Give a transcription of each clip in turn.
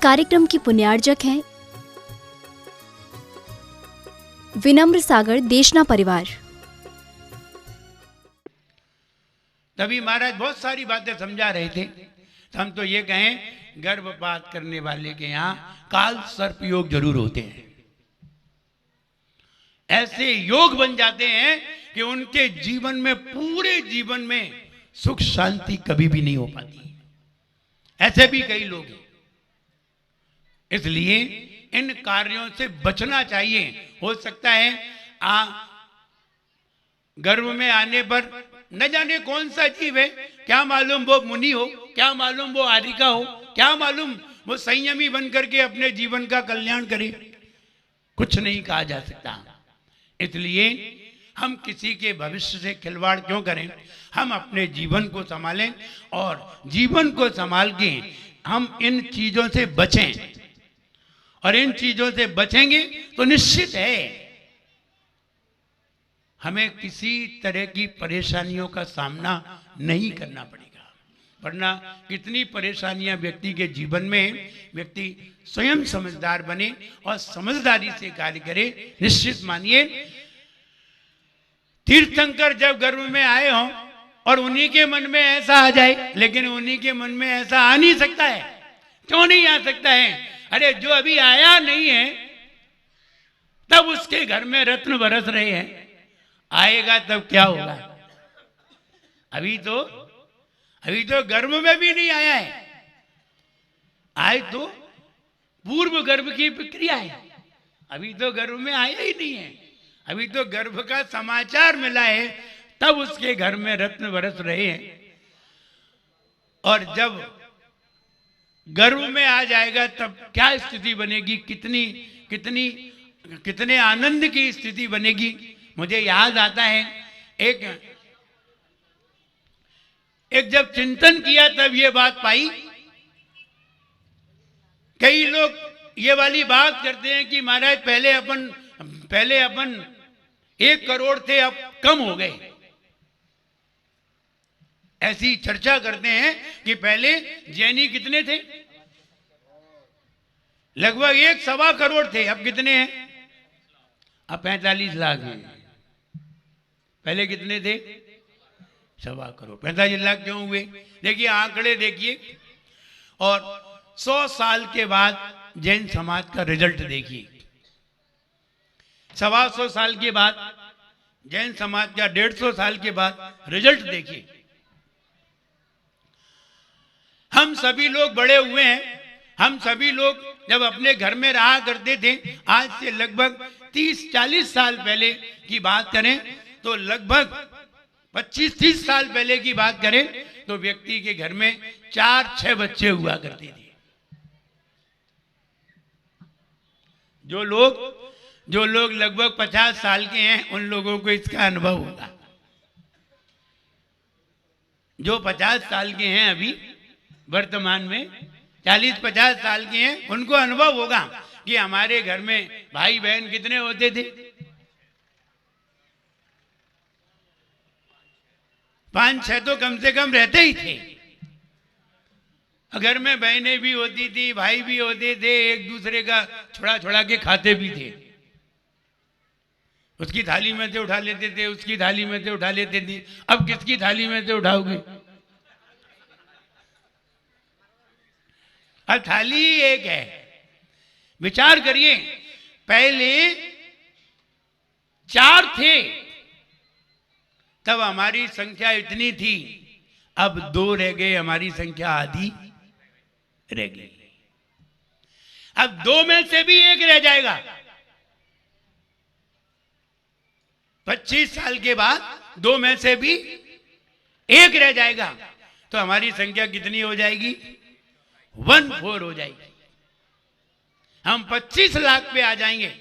कार्यक्रम की पुण्यार्जक हैं विनम्र सागर देशना परिवार। तभी महाराज बहुत सारी बातें समझा रहे थे। हम तो ये कहें, गर्भपात करने वाले के यहाँ काल सर्प योग जरूर होते हैं। ऐसे योग बन जाते हैं कि उनके जीवन में, पूरे जीवन में सुख शांति कभी भी नहीं हो पाती। ऐसे भी कई लोग हैं। इसलिए इन कार्यों से बचना चाहिए। हो सकता है गर्भ में आने पर न जाने कौन सा जीव है, क्या मालूम वो मुनि हो, क्या मालूम वो आरिका हो, क्या मालूम वो संयमी बन करके अपने जीवन का कल्याण करे। कुछ नहीं कहा जा सकता। इसलिए हम किसी के भविष्य से खिलवाड़ क्यों करें। हम अपने जीवन को संभालें और जीवन को संभाल के हम इन चीजों से बचें। और इन चीजों से बचेंगे तो निश्चित है हमें किसी तरह की परेशानियों का सामना नहीं करना पड़ेगा। वरना कितनी परेशानियां व्यक्ति के जीवन में, व्यक्ति स्वयं समझदार बने और समझदारी से कार्य करे। निश्चित मानिए, तीर्थंकर जब गर्भ में आए हों और उन्हीं के मन में ऐसा आ जाए, लेकिन उन्हीं के मन में ऐसा आ नहीं सकता है। क्यों नहीं आ सकता है? अरे जो अभी आया नहीं है तब उसके घर में रत्न बरस रहे हैं, आएगा तब क्या होगा? अभी तो गर्भ में भी नहीं आया है। आए तो पूर्व गर्भ की प्रक्रिया है। अभी तो गर्भ में आया ही नहीं है। अभी तो गर्भ का समाचार मिला है, तब उसके घर में रत्न बरस रहे हैं। और जब गर्भ में आ जाएगा तब क्या स्थिति बनेगी, कितने आनंद की स्थिति बनेगी। मुझे याद आता है एक जब चिंतन किया तब ये बात पाई। कई लोग ये वाली बात करते हैं कि महाराज पहले अपन 1 करोड़ थे, अब कम हो गए। ऐसी चर्चा करते हैं कि पहले जैनी कितने थे? लगभग 1.25 करोड़ थे, अब कितने हैं? अब 45 लाख हैं। पहले कितने थे? 1.25 करोड़। 45 लाख क्यों हुए? देखिए, आंकड़े देखिए। और 100 साल के बाद जैन समाज का रिजल्ट देखिए। 125 साल के बाद जैन समाज का, 150 साल के बाद रिजल्ट देखिए। हम सभी लोग बड़े हुए हैं। हम सभी लोग जब अपने घर में रहा करते थे, आज से लगभग 30-40 साल पहले की बात करें तो, लगभग 25-30 साल पहले की बात करें तो व्यक्ति के घर में 4-6 बच्चे हुआ करते थे। जो लोग लगभग 50 साल के हैं उन लोगों को इसका अनुभव होगा। जो 50 साल के हैं अभी वर्तमान में, 40-50 साल के हैं, उनको अनुभव होगा कि हमारे घर में भाई बहन कितने होते थे। 5-6 तो कम से कम रहते ही थे। घर में बहनें भी होती थी, भाई भी होते थे, एक दूसरे का छुड़ा के खाते भी थे। उसकी थाली में से उठा लेते थे, उसकी थाली में से उठा लेते थे। अब किसकी थाली में से उठाओगे? अब थाली एक है। विचार करिए, पहले 4 थे तब हमारी संख्या इतनी थी, अब 2 रह गए, हमारी संख्या आधी रह गई। अब 2 में से भी 1 रह जाएगा। 25 साल के बाद 2 में से भी 1 रह जाएगा तो हमारी संख्या कितनी हो जाएगी? 1/4 हो जाएगी। हम 25 लाख पे आ जाएंगे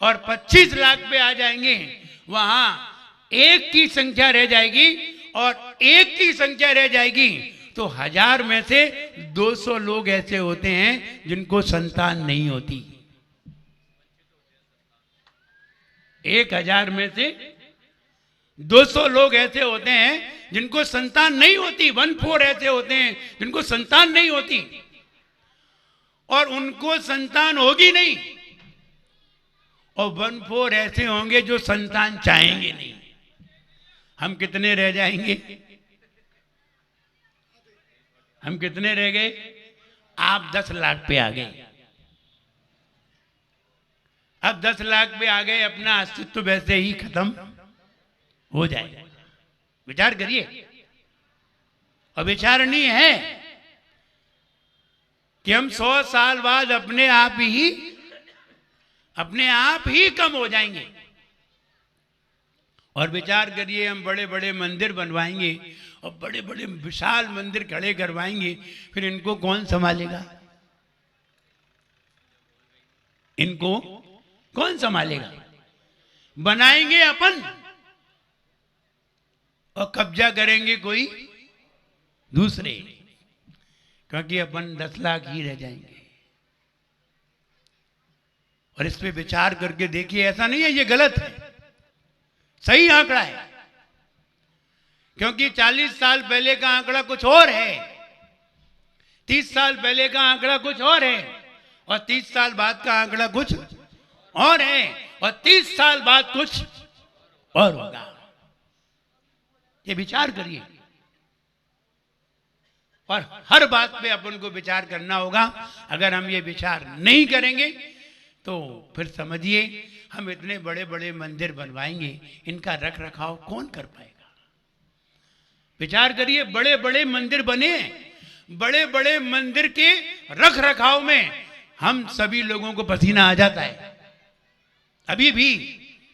और 25 लाख पे आ जाएंगे, वहां 1 की संख्या रह जाएगी और 1 की संख्या रह जाएगी तो 1000 में से 200 लोग ऐसे होते हैं जिनको संतान नहीं होती। 1000 में से 200 लोग ऐसे होते हैं जिनको संतान नहीं होती। 1/4 ऐसे होते हैं जिनको संतान नहीं होती। और उनको संतान होगी नहीं, और 1/4 ऐसे होंगे जो संतान चाहेंगे नहीं। हम कितने रह जाएंगे? हम कितने रह गए? आप 10 लाख पे आ गए। अब 10 लाख पे आ गए, अपना अस्तित्व वैसे ही खत्म हो जाएगा। विचार करिए। और विचारणीय है कि हम 100 साल बाद अपने आप ही कम हो जाएंगे। और विचार करिए, हम बड़े बड़े मंदिर बनवाएंगे और बड़े बड़े विशाल मंदिर खड़े करवाएंगे, फिर इनको कौन संभालेगा? इनको कौन संभालेगा? बनाएंगे अपन और कब्जा करेंगे कोई दूसरे, क्योंकि अपन 10 लाख ही रह जाएंगे। और इस पे विचार करके देखिए, ऐसा नहीं है ये गलत है, सही आंकड़ा है। क्योंकि 40 साल पहले का आंकड़ा कुछ और है, 30 साल पहले का आंकड़ा कुछ और है, और 30 साल बाद का आंकड़ा कुछ और है, और 30 साल बाद कुछ और होगा। ये विचार करिए। और हर बात पे अपन को विचार करना होगा। अगर हम ये विचार नहीं करेंगे तो फिर समझिए, हम इतने बड़े बड़े मंदिर बनवाएंगे, इनका रख रखाव कौन कर पाएगा? विचार करिए, बड़े बड़े मंदिर बने, बड़े बड़े मंदिर के रख रखाव में हम सभी लोगों को पसीना आ जाता है। अभी भी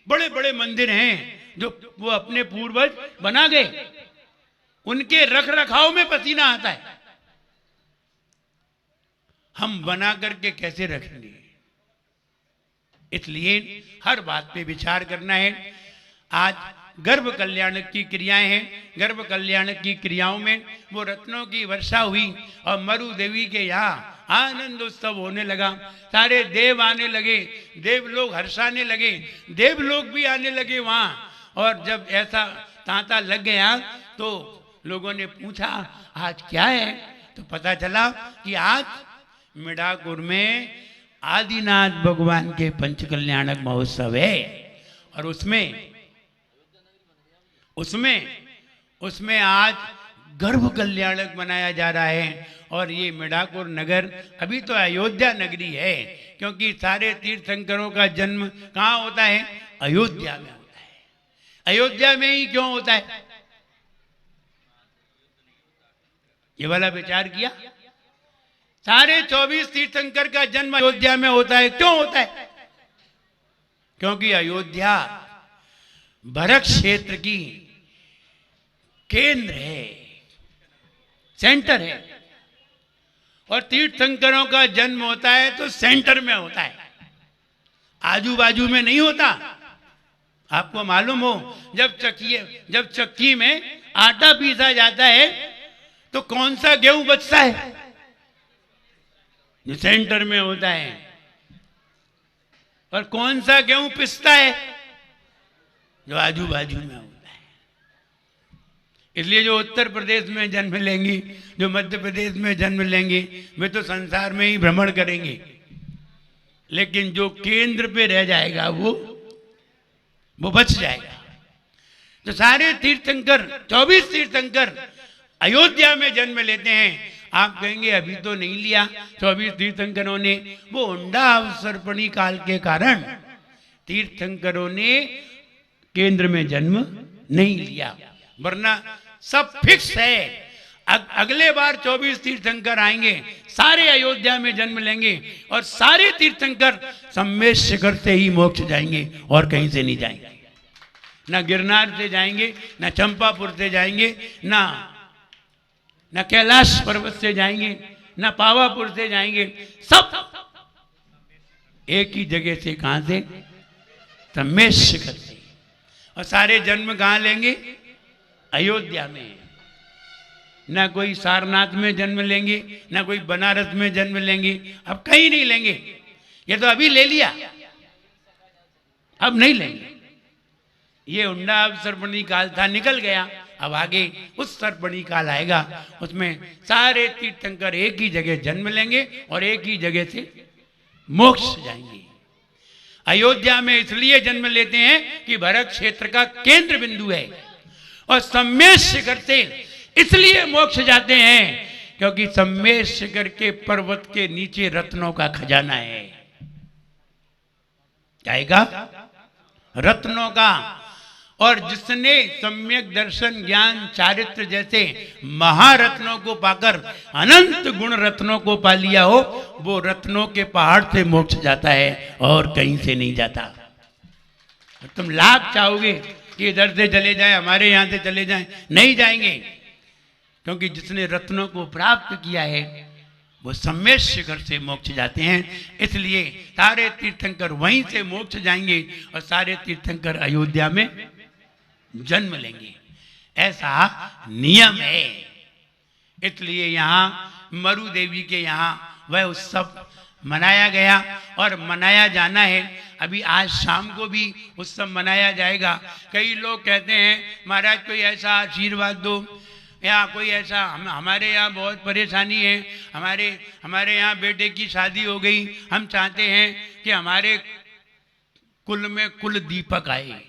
बड़े बड़े मंदिर हैं जो वो अपने पूर्वज बना गए, उनके रख रखाव में पसीना आता है। हम बना करके कैसे रखेंगे? इसलिए हर बात पे विचार करना है। आज गर्भ कल्याण की क्रियाएं हैं, गर्भ कल्याण की क्रियाओं में वो रत्नों की वर्षा हुई और मरु देवी के यहाँ आनंद उत्सव होने लगा। सारे देव आने लगे, देव लोग हर्षाने लगे, देव लोग भी आने लगे वहाँ। और जब ऐसा तांता लग गया तो लोगों ने पूछा आज क्या है? तो पता चला कि आज मिडाकुर में आदिनाथ भगवान के पंचकल्याणक महोत्सव है। और उसमें आज गर्भ कल्याणक मनाया जा रहा है। और ये मिडाकुर नगर अभी तो अयोध्या नगरी है, क्योंकि सारे तीर्थंकरों का जन्म कहाँ होता है? अयोध्या में होता है। अयोध्या में ही क्यों होता है? ये वाला विचार किया? सारे 24 तीर्थंकर का जन्म अयोध्या में होता है। क्यों होता है? क्योंकि अयोध्या भरत क्षेत्र की केंद्र है, सेंटर है। और तीर्थंकरों का जन्म होता है तो सेंटर में होता है, आजू बाजू में नहीं होता। आपको मालूम हो, जब चक्की में आटा पीसा जाता है तो कौन सा गेहूं बचता है? जो सेंटर में होता है। और कौन सा गेहूं पिसता है? जो आजू बाजू में होता है। इसलिए जो उत्तर प्रदेश में जन्म लेंगी, जो मध्य प्रदेश में जन्म लेंगे, वे तो संसार में ही भ्रमण करेंगे, लेकिन जो केंद्र पे रह जाएगा वो बच जाएगा। तो सारे तीर्थंकर, 24 तीर्थंकर अयोध्या में जन्म लेते हैं। आप कहेंगे अभी तो नहीं लिया 24 तीर्थंकरों ने। वो हुंडा अवसर्पणी काल के कारण तीर्थंकरों ने केंद्र में जन्म नहीं लिया, वरना सब फिक्स है। अगले बार 24 तीर्थंकर आएंगे, सारे अयोध्या में जन्म लेंगे और सारे तीर्थंकर सम्मेश शिखर से ही मोक्ष जाएंगे और कहीं से नहीं जाएंगे। ना गिरनार से जाएंगे, ना चंपापुर से जाएंगे, ना कैलाश पर्वत से जाएंगे, ना पावापुर से जाएंगे। सब एक ही जगह से, कहां से? सम्मेश शिखर से। और सारे जन्म कहां लेंगे? अयोध्या में। ना कोई सारनाथ में जन्म लेंगे, ना कोई बनारस में जन्म लेंगे, अब कहीं नहीं लेंगे। ये तो अभी ले लिया, अब नहीं लेंगे। ये हुंडा अवसर्पणी काल था, निकल गया, अब आगे उस सर्पणी काल आएगा, उसमें सारे तीर्थंकर एक ही जगह जन्म लेंगे और एक ही जगह से मोक्ष जाएंगे। अयोध्या में इसलिए जन्म लेते हैं कि भरत क्षेत्र का केंद्र बिंदु है, और सम्मेश शिखर से इसलिए मोक्ष जाते हैं क्योंकि सम्मेश शिखर के पर्वत के नीचे रत्नों का खजाना है। जाएगा रत्नों का, और जिसने सम्यक दर्शन ज्ञान चारित्र जैसे महारत्नों को पाकर अनंत गुण रत्नों को पा लिया हो, वो रत्नों के पहाड़ से मोक्ष जाता है और कहीं से नहीं जाता। तुम लाख चाहोगे कि इधर से चले जाए, हमारे यहां से चले जाए, नहीं जाएंगे, क्योंकि जिसने रत्नों को प्राप्त किया है वो सम्मेश शिखर से मोक्ष जाते हैं। इसलिए सारे तीर्थंकर वहीं से मोक्ष जाएंगे और सारे तीर्थंकर अयोध्या में जन्म लेंगे, ऐसा नियम है। इसलिए यहाँ मरु देवी के यहाँ वह उत्सव मनाया गया और मनाया जाना है। अभी आज शाम को भी उत्सव मनाया जाएगा। कई लोग कहते हैं महाराज कोई ऐसा आशीर्वाद दो, या कोई ऐसा हमारे यहाँ बहुत परेशानी है, हमारे यहाँ बेटे की शादी हो गई, हम चाहते हैं कि हमारे कुल में कुल दीपक आए।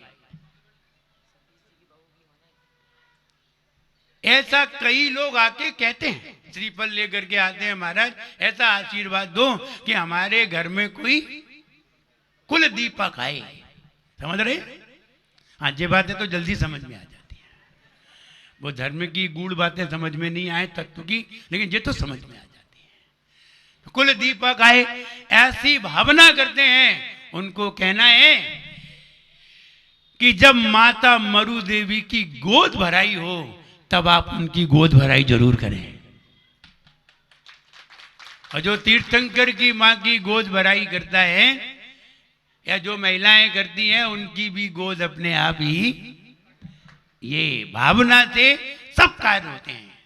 ऐसा कई लोग आके कहते हैं, श्रीफल लेकर के आते हैं, महाराज ऐसा आशीर्वाद दो कि हमारे घर में कोई कुल दीपक आए। समझ रहे? हाँ, ये बातें तो जल्दी समझ में आ जाती है। वो धर्म की गूढ़ बातें समझ में नहीं आए तत्व की, लेकिन ये तो समझ में आ जाती है। कुल दीपक आए, ऐसी भावना करते हैं। उनको कहना है कि जब माता मरु देवी की गोद भराई हो तब आप उनकी गोद भराई जरूर करें। और जो तीर्थंकर की मां की गोद भराई करता है या जो महिलाएं करती हैं, उनकी भी गोद अपने आप ही, ये भावना से सब कार्य होते हैं।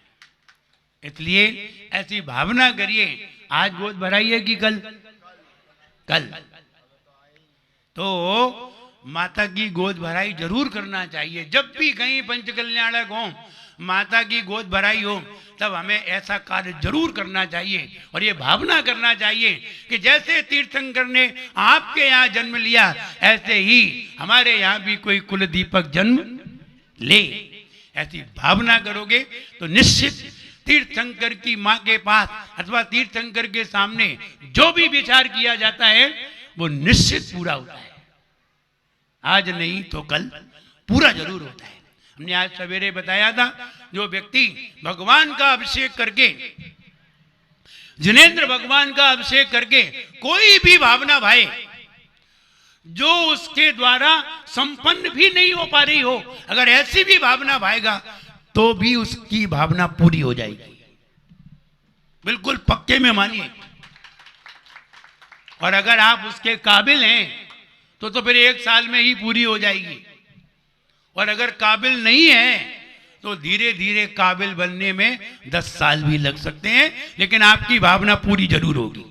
इसलिए ऐसी भावना करिए। आज गोद भराई है कि कल? कल। तो माता की गोद भराई जरूर करना चाहिए। जब भी कहीं पंचकल्याणक हो, माता की गोद भराई हो, तब हमें ऐसा कार्य जरूर करना चाहिए और ये भावना करना चाहिए कि जैसे तीर्थंकर ने आपके यहाँ जन्म लिया, ऐसे ही हमारे यहाँ भी कोई कुल दीपक जन्म ले। ऐसी भावना करोगे तो निश्चित तीर्थंकर की माँ के पास अथवा तीर्थंकर के सामने जो भी विचार किया जाता है वो निश्चित पूरा होता है। आज नहीं तो कल पूरा जरूर होता है। हमने आज सवेरे बताया था, जो व्यक्ति भगवान का अभिषेक करके, जिनेंद्र भगवान का अभिषेक करके कोई भी भावना भाए जो उसके द्वारा संपन्न भी नहीं हो पा रही हो, अगर ऐसी भी भावना भाएगा तो भी उसकी भावना पूरी हो जाएगी। बिल्कुल पक्के में मानिए। और अगर आप उसके काबिल हैं तो फिर 1 साल में ही पूरी हो जाएगी। और अगर काबिल नहीं है तो धीरे धीरे काबिल बनने में 10 साल भी लग सकते हैं, लेकिन आपकी भावना पूरी जरूर होगी।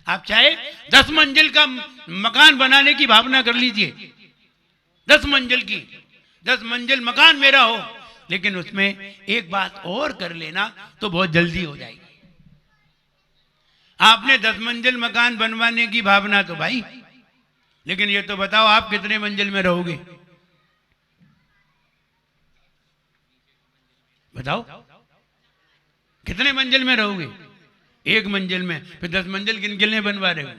आप चाहे 10 मंजिल का मकान बनाने की भावना कर लीजिए, 10 मंजिल की, 10 मंजिल मकान मेरा हो, लेकिन उसमें एक बात और कर लेना तो बहुत जल्दी हो जाएगी। आपने 10 मंजिल मकान बनवाने की भावना तो भाई, लेकिन ये तो बताओ आप कितने मंजिल में रहोगे? बताओ कितने मंजिल में रहोगे? 1 मंजिल में। फिर 10 मंजिल किन के लिए बनवा रहे हो?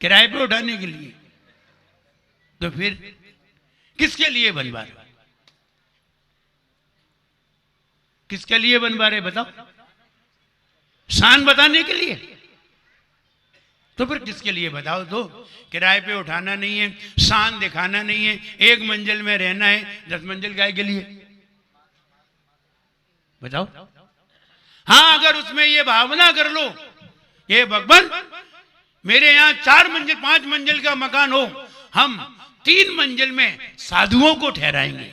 किराए पे उठाने के लिए? तो फिर किसके लिए बनवा रहे हो? किसके लिए बनवा रहे बताओ? शान बताने के लिए? तो फिर किसके लिए बताओ? तो किराए पे उठाना नहीं है, शान दिखाना नहीं है, 1 मंजिल में रहना है, 10 मंजिल काय के लिए? बताओ। हाँ, अगर उसमें ये भावना कर लो, ये भगवान मेरे यहाँ 4 मंजिल 5 मंजिल का मकान हो, हम 3 मंजिल में साधुओं को ठहराएंगे।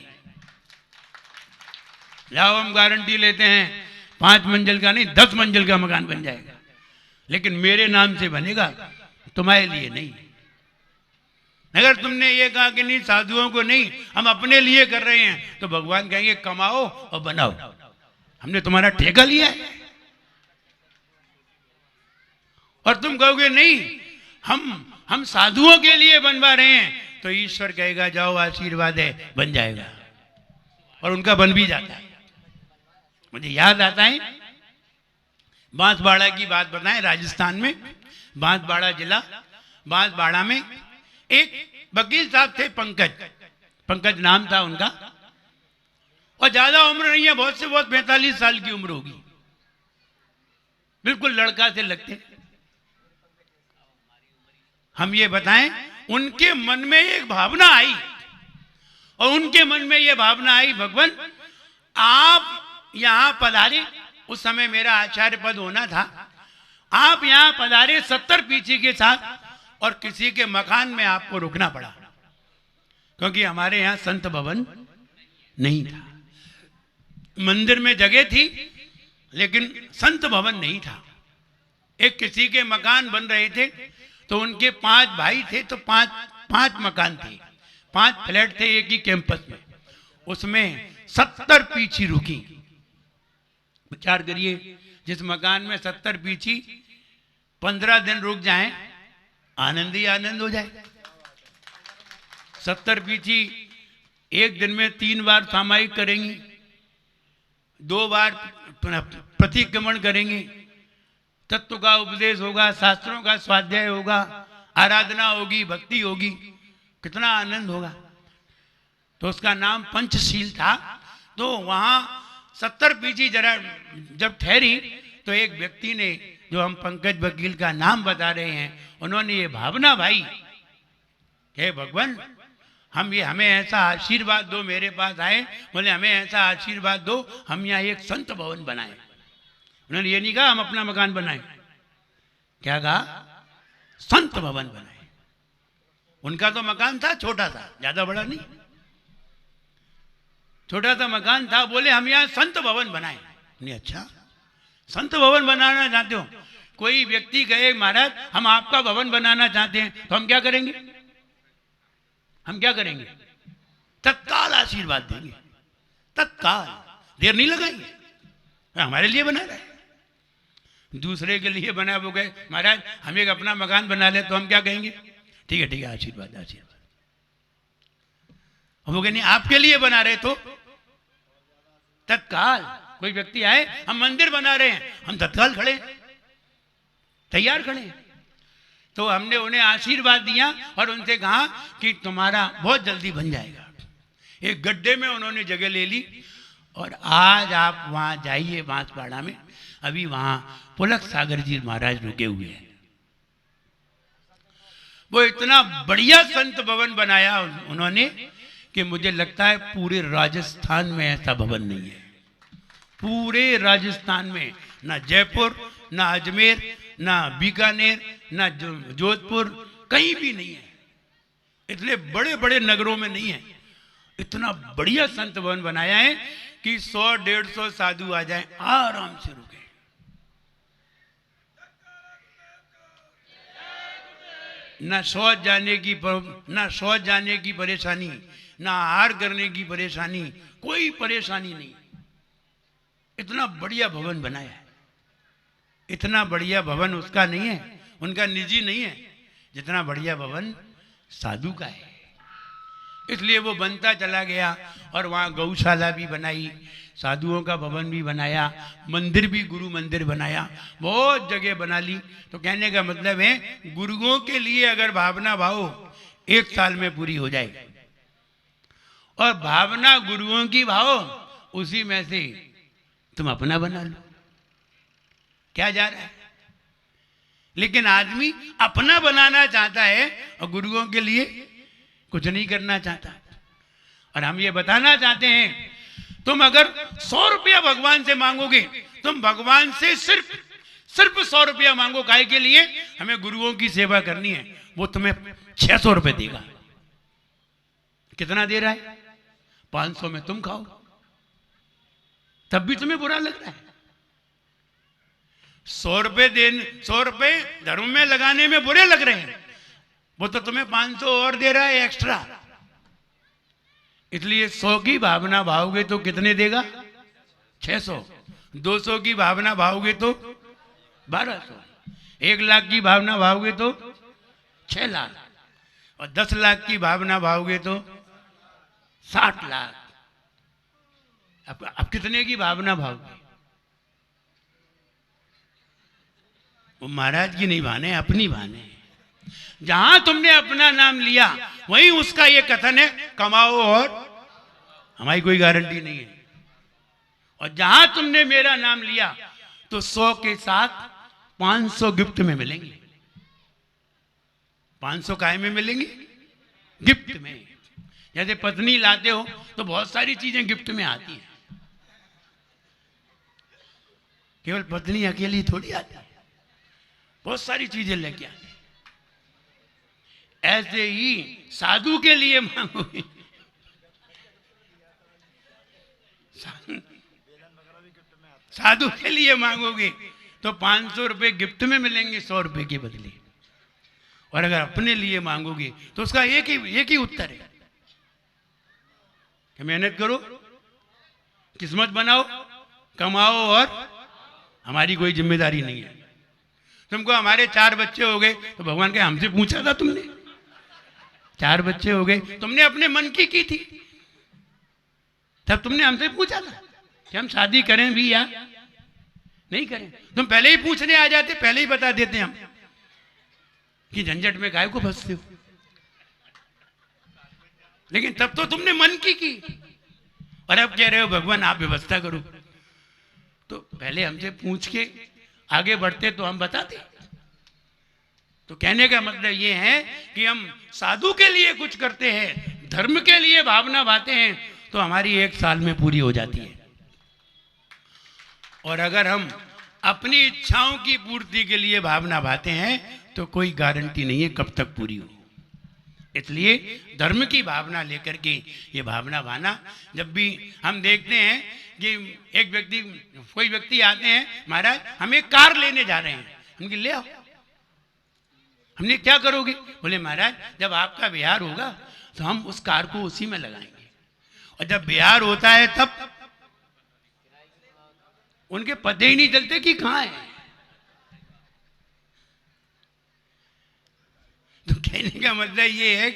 लाओ हम गारंटी लेते हैं 5 मंजिल का नहीं 10 मंजिल का मकान बन जाएगा, लेकिन मेरे नाम से बनेगा, तुम्हारे लिए नहीं। अगर तुमने ये कहा कि नहीं साधुओं को नहीं, हम अपने लिए कर रहे हैं, तो भगवान कहेंगे कमाओ और बनाओ, हमने तुम्हारा ठेका लिया है। और तुम कहोगे नहीं हम साधुओं के लिए बनवा रहे हैं, तो ईश्वर कहेगा जाओ आशीर्वाद है, बन जाएगा। और उनका बन भी जाता है। मुझे याद आता है बांसवाड़ा की बात बताएं, राजस्थान में बांसवाड़ा जिला, बांसवाड़ा में एक वकील साहब थे, पंकज नाम था उनका, और ज्यादा उम्र नहीं है, बहुत से बहुत 45 साल की उम्र होगी, बिल्कुल लड़का से लगते। हम ये बताएं, उनके मन में एक भावना आई, और उनके मन में ये भावना आई, भगवान आप यहां पधारे, उस समय मेरा आचार्य पद होना था, आप यहां पधारे 70 पीछे के साथ, और किसी के मकान में आपको रुकना पड़ा, क्योंकि हमारे यहां संत भवन नहीं था। मंदिर में जगह थी लेकिन संत भवन नहीं था। एक किसी के मकान बन रहे थे, तो उनके 5 भाई थे, तो पांच मकान थे, 5 फ्लैट थे एक ही कैंपस में, उसमें 70 पीछी रुकी। विचार करिए, जिस मकान में 70 पीछी 15 दिन रुक जाएं, आनंद ही आनंद हो जाए। 70 पीछी एक दिन में 3 बार सामायिक करेंगी, 2 बार प्रतिक्रमण करेंगे, तत्व का उपदेश होगा, शास्त्रों का स्वाध्याय होगा, आराधना होगी, भक्ति होगी, कितना आनंद होगा। तो उसका नाम पंचशील था। तो वहां 70 पीछी जरा जब ठहरी, तो एक व्यक्ति ने, जो हम पंकज वकील का नाम बता रहे हैं, उन्होंने ये भावना भाई, हे भगवान हमें ऐसा आशीर्वाद दो, मेरे पास आए, बोले हमें ऐसा आशीर्वाद दो, हम यहाँ एक संत भवन बनाए। उन्होंने ये नहीं कहा हम अपना मकान बनाए, क्या कहा, संत भवन बनाए। उनका तो मकान था छोटा था, ज्यादा बड़ा नहीं, छोटा सा मकान था, बोले हम यहाँ संत भवन बनाए। नहीं, अच्छा संत भवन बनाना चाहते हो? कोई व्यक्ति कहे महाराज हम आपका भवन बनाना चाहते हैं, तो हम क्या करेंगे? हम क्या करेंगे? तत्काल आशीर्वाद देंगे, तत्काल, देर नहीं लगाएंगे। हमारे लिए बना रहे हैं, दूसरे के लिए बना, वो गए महाराज हम एक अपना मकान बना ले, तो हम क्या कहेंगे? ठीक है आशीर्वाद आशीर्वाद। वो कहें नहीं आपके लिए बना रहे, तो तत्काल। कोई व्यक्ति आए हम मंदिर बना रहे हैं, हम तत्काल खड़े, तैयार खड़े। तो हमने उन्हें आशीर्वाद दिया और उनसे कहा कि तुम्हारा बहुत जल्दी बन जाएगा। एक गड्ढे में उन्होंने जगह ले ली, और आज आप वहां जाइए बांसवाड़ा में, अभी वहां पुलक सागर जी महाराज रुके हुए हैं। वो इतना बढ़िया संत भवन बनाया उन्होंने कि मुझे लगता है पूरे राजस्थान में ऐसा भवन नहीं है। पूरे राजस्थान में ना जयपुर, ना अजमेर, ना बीकानेर, ना जोधपुर, कहीं भी नहीं है। इतने बड़े बड़े नगरों में नहीं है। इतना बढ़िया संत भवन बनाया है कि 100-150 साधु आ जाएं, आराम से रुके। ना शौच जाने की परेशानी, ना आहार करने की परेशानी, कोई परेशानी नहीं। इतना बढ़िया भवन बनाया है। इतना बढ़िया भवन उसका नहीं है, उनका निजी नहीं है, जितना बढ़िया भवन साधु का है। इसलिए वो बनता चला गया, और वहाँ गौशाला भी बनाई, साधुओं का भवन भी बनाया, मंदिर भी, गुरु मंदिर बनाया, बहुत जगह बना ली। तो कहने का मतलब है गुरुओं के लिए अगर भावना भाव 1 साल में पूरी हो जाए, और भावना गुरुओं की भाव उसी में से तुम अपना बना लो, क्या जा रहा है? लेकिन आदमी अपना बनाना चाहता है और गुरुओं के लिए कुछ नहीं करना चाहता। और हम ये बताना चाहते हैं, तुम अगर 100 रुपया भगवान से मांगोगे, तुम भगवान से सिर्फ 100 रुपया मांगो, काहे के लिए? हमें गुरुओं की सेवा करनी है। वो तुम्हें 600 रुपये देगा। कितना दे रहा है? 500 में तुम खाओ, तब भी तुम्हें बुरा लग रहा है। 100 रुपये धर्म में लगाने में बुरे लग रहे हैं, वो तो तुम्हें 500 और दे रहा है एक्स्ट्रा। इसलिए 100 की भावना भाओगे तो कितने देगा? 600। 200 की भावना भाओगे तो 1200। 1 लाख की भावना भाओगे तो 6 लाख, और 10 लाख की भावना भाओगे तो 60 लाख। अब कितने की भावना भाओगे? वो महाराज की नहीं भाने, अपनी भाने। जहां तुमने अपना नाम लिया वहीं उसका ये कथन है, कमाओ और हमारी कोई गारंटी नहीं है। और जहां तुमने मेरा नाम लिया तो 100 के साथ 500 गिफ्ट में मिलेंगे। 500 काय में मिलेंगे? गिफ्ट में। जैसे पत्नी लाते हो तो बहुत सारी चीजें गिफ्ट में आती हैं, केवल पत्नी अकेली थोड़ी आती है, बहुत सारी चीजें लेके आती है। ऐसे ही साधु के लिए मांगोगे, साधु के लिए मांगोगे तो 500 रुपए गिफ्ट में मिलेंगे 100 रुपए के बदले। और अगर अपने लिए मांगोगे तो उसका एक ही उत्तर है कि मेहनत करो, किस्मत बनाओ, कमाओ, और हमारी कोई जिम्मेदारी नहीं है। तुमको हमारे 4 बच्चे हो गए तो भगवान के हमसे पूछा था तुमने? 4 बच्चे हो गए, तुमने अपने मन की थी, तब तुमने हमसे पूछा था कि हम शादी करें भी या नहीं करें। तुम पहले ही पूछने आ जाते, पहले ही बता देते हम कि झंझट में काहे को फंसते हो। लेकिन तब तो तुमने मन की, और अब कह रहे हो भगवान आप व्यवस्था करो। तो पहले हमसे पूछ के आगे बढ़ते तो हम बताते। तो कहने का मतलब ये है कि हम साधु के लिए कुछ करते हैं, धर्म के लिए भावना भाते हैं, तो हमारी 1 साल में पूरी हो जाती है। और अगर हम अपनी इच्छाओं की पूर्ति के लिए भावना भाते हैं तो कोई गारंटी नहीं है कब तक पूरी हो। इसलिए धर्म की भावना लेकर के ये भावना भाना। जब भी हम देखते हैं कि कोई व्यक्ति आते हैं, महाराज हम एक कार लेने जा रहे हैं, उनकी ले आओ। हमने क्या करोगे? बोले महाराज जब आपका बिहार होगा तो हम उस कार को उसी में लगाएंगे, और जब बिहार होता है तब उनके पते ही नहीं चलते कि कहां है। तो कहने का मतलब ये है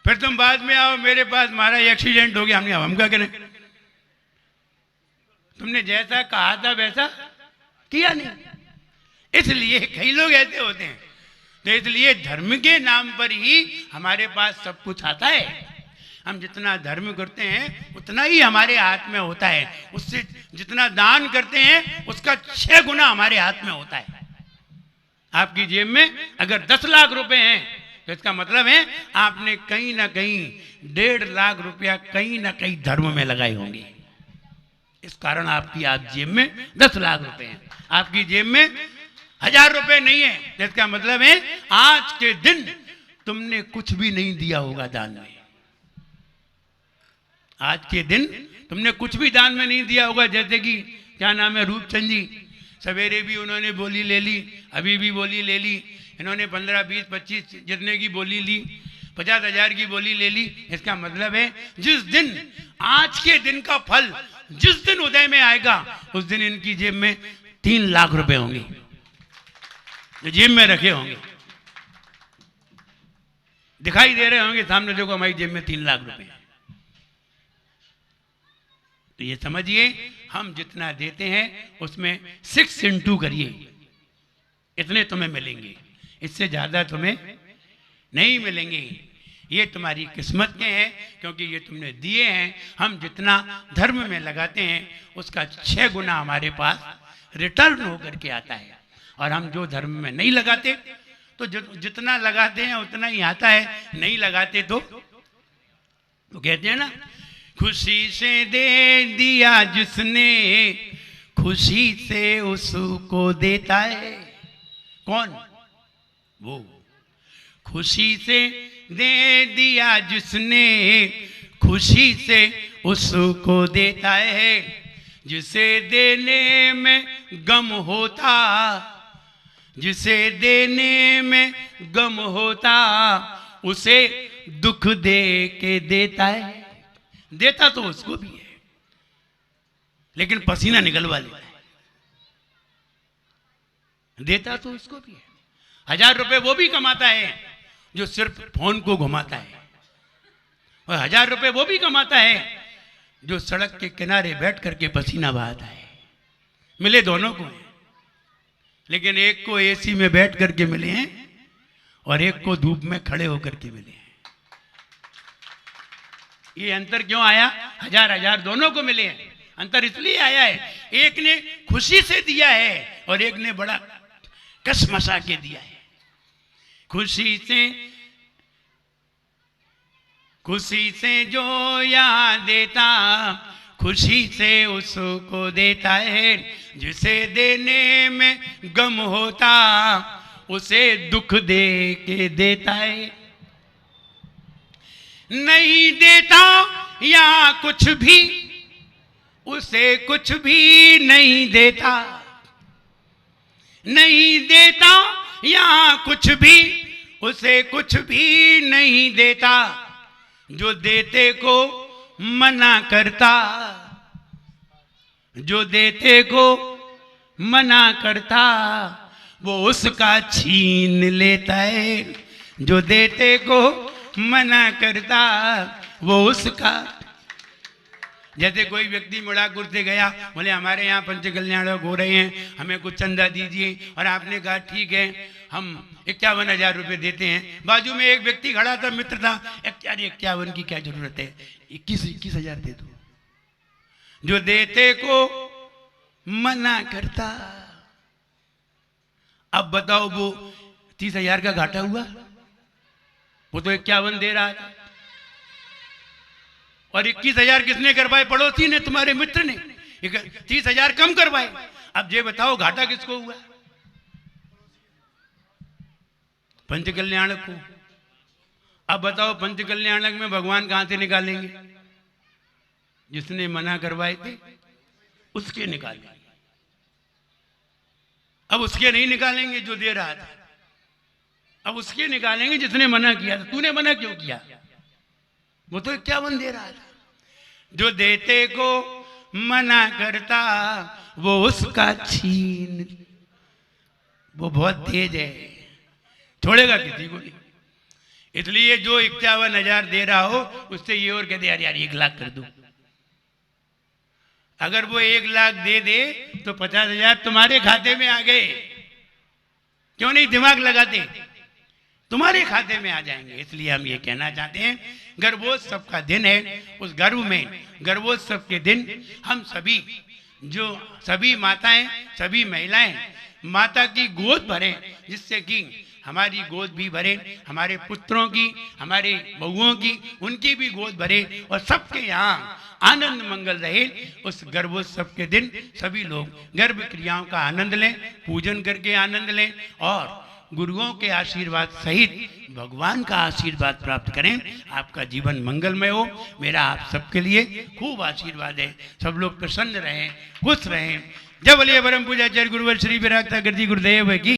फिर तुम बाद में आओ मेरे पास, महाराज एक्सीडेंट हो गया, हमने हम क्या करें? तुमने जैसा कहा था वैसा किया नहीं। इसलिए कई लोग ऐसे होते हैं। तो इसलिए धर्म के नाम पर ही हमारे पास सब कुछ आता है। हम जितना धर्म करते हैं उतना ही हमारे हाथ में होता है। उससे जितना दान करते हैं उसका 6 गुना हमारे हाथ में होता है। आपकी जेब में अगर 10 लाख रुपए हैं तो इसका मतलब है आपने कहीं ना कहीं 1.5 लाख रुपया कहीं ना कहीं धर्म में लगाए होंगे। इस कारण आपकी जेब में 10 लाख रुपए हैं, आपकी जेब में 1000 रुपए नहीं है। इसका मतलब है आज के दिन तुमने कुछ भी नहीं दिया होगा दान में। आज के दिन तुमने कुछ भी दान में नहीं दिया होगा। जैसे कि क्या नाम है, रूपचंद जी, सवेरे भी उन्होंने बोली ले ली, अभी भी बोली ले ली। इन्होंने 15, 20, 25 जितने की बोली ली, 50,000 की बोली ले ली। इसका मतलब है जिस दिन, आज के दिन का फल जिस दिन उदय में आएगा उस दिन इनकी जेब में 3 लाख रुपए होंगे, जो जेब में रखे होंगे। दिखाई दे रहे होंगे सामने, देखो हमारी जेब में 3 लाख रुपए हैं। तो ये समझिए हम जितना देते हैं उसमें 6 इंटू करिए, इतने तुम्हें मिलेंगे, इससे ज्यादा तुम्हें नहीं मिलेंगे। ये तुम्हारी किस्मत के हैं क्योंकि ये तुमने दिए हैं। हम जितना धर्म में लगाते हैं उसका 6 गुना हमारे पास रिटर्न होकर के आता है। और हम जो धर्म में नहीं लगाते तो जितना लगाते हैं उतना ही आता है, नहीं लगाते तो कहते हैं ना, खुशी से दे दिया जिसने खुशी से उसको देता है। कौन? वो खुशी से दे दिया जिसने खुशी से उसको देता है। जिसे देने में गम होता जिसे देने में गम होता उसे दुख दे के देता है। देता तो उसको भी है, लेकिन पसीना निकलवा लेता है। देता तो उसको भी है। 1000 रुपए वो भी कमाता है जो सिर्फ फोन को घुमाता है, और 1000 रुपए वो भी कमाता है जो सड़क के किनारे बैठ करके पसीना बहाता है। मिले दोनों को हैं, लेकिन एक को एसी में बैठ करके मिले हैं और एक को धूप में खड़े होकर के मिले हैं। ये अंतर क्यों आया? 1000 दोनों को मिले हैं। अंतर इसलिए आया है, एक ने खुशी से दिया है और एक ने बड़ा कसमसा के दिया है। खुशी से जो यहाँ देता, खुशी से उसको देता है। जिसे देने में गम होता उसे दुख दे के देता है। नहीं देता यहाँ कुछ भी, उसे कुछ भी नहीं देता। नहीं देता यहाँ कुछ भी, उसे कुछ भी नहीं देता। जो देते को मना करता, जो देते को मना करता, वो उसका छीन लेता है। जो देते को मना करता वो उसका। जैसे कोई व्यक्ति मुड़ाकुर से गया, बोले हमारे यहाँ पंच कल्याणक हो रहे हैं, हमें कुछ चंदा दीजिए, और आपने कहा ठीक है हम 51,000 रुपये देते हैं। बाजू में एक व्यक्ति खड़ा था, मित्र था, 51 की क्या जरूरत है, 21,000 दे दो। जो देते को मना करता। अब बताओ वो 30,000 का घाटा हुआ? वो तो 51 दे रहा था, और 21,000 किसने करवाए? पड़ोसी ने, तुम्हारे मित्र ने 30,000 कम करवाए। अब ये बताओ घाटा किसको हुआ? पंच कल्याणक को। अब बताओ पंच कल्याणक में भगवान कहां से निकालेंगे? जिसने मना करवाए थे उसके निकालेंगे। अब उसके नहीं निकालेंगे जो दे रहा था, अब उसके निकालेंगे जिसने मना किया था। तूने मना क्यों किया? वो तो 51 दे रहा था। जो देते को मना करता वो उसका छीन। वो बहुत तेज है, छोड़ेगा किसी को नहीं। इसलिए जो 51,000 दे रहा हो उससे ये और कहते यार 1 लाख कर दो। अगर वो 1 लाख दे दे तो 50,000 तुम्हारे खाते में आ गए। क्यों नहीं दिमाग लगाते? तुम्हारे खाते में आ जाएंगे। इसलिए हम ये कहना चाहते हैं, गर्भोत्सव का दिन है, उस गर्भ में गर्भोत्सव के दिन हम सभी, जो सभी माताएं, सभी महिलाएं माता की गोद भरें, जिससे कि हमारी गोद भी भरे, हमारे पुत्रों की, हमारे बहुओं की, उनकी भी गोद भरे, और सबके यहाँ आनंद मंगल रहे। उस गर्भोत्सव के दिन सभी लोग गर्भ क्रियाओं का आनंद लें, पूजन करके आनंद लें, और गुरुओं के आशीर्वाद सहित भगवान का आशीर्वाद प्राप्त करें। आपका जीवन मंगलमय हो, मेरा आप सबके लिए खूब आशीर्वाद है। सब लोग प्रसन्न रहें, खुश रहें। जय बोलिए परम पूज्याचार्य गुरुवर श्री विराग सागर जी गुरुदेव की।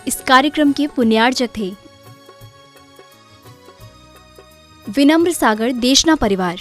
इस कार्यक्रम के पुण्यार्जक थे विनम्र सागर देशना परिवार।